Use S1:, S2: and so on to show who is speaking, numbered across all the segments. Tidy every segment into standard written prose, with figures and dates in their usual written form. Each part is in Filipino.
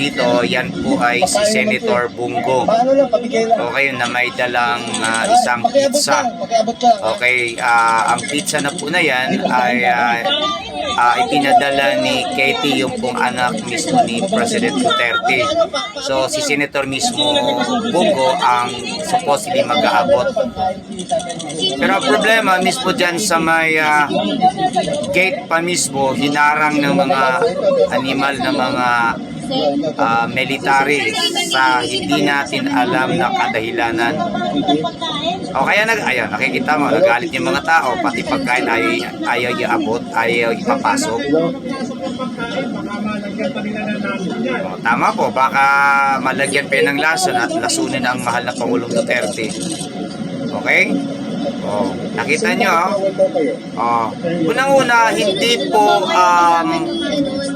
S1: Dito, yan po ay si Senator Bungo. Okay, na may dalang isang pizza. Okay, ang pizza na po na yan ay ipinadala ni Katie, yung pong anak mismo ni President Duterte. So, si Senator mismo Bungo ang supposedly mag-aabot. Pero ang problema mismo dyan sa may gate pa mismo, hinarang ng mga animal na mga military sa hindi natin alam na kadahilanan. O kaya ayan, nakikita mo, nagalit yung mga tao, pati pagkain ayaw iabot, ayaw ipapasok. O, tama po, baka malagyan pa ng lason at lasunin ang mahal na Pangulong Duterte. Okay? Oh, nakita nyo, unang-una, hindi po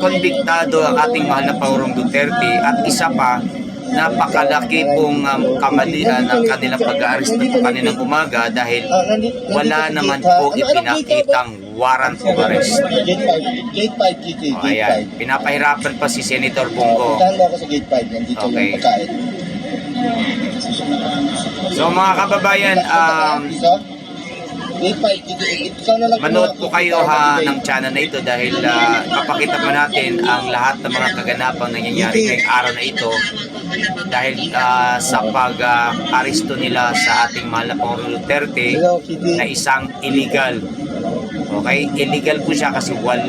S1: konbiktado ang ating mahal na Pangulong Duterte, at isa pa, napakalaki pong kamalian ng kanilang pag-aaresto kaninang umaga dahil wala naman po ipinakitang warrant of arrest. Ayan, pinapahirapan pa si Senator Bungo. Okay. So mga kababayan, manood po kayo ng channel na ito dahil papakita pa natin ang lahat ng mga kaganapang nangyayari ngayong araw na ito dahil sa pag-aresto nila sa ating mahal na Pangulong Duterte na isang illegal. Okay? Illegal po siya kasi wala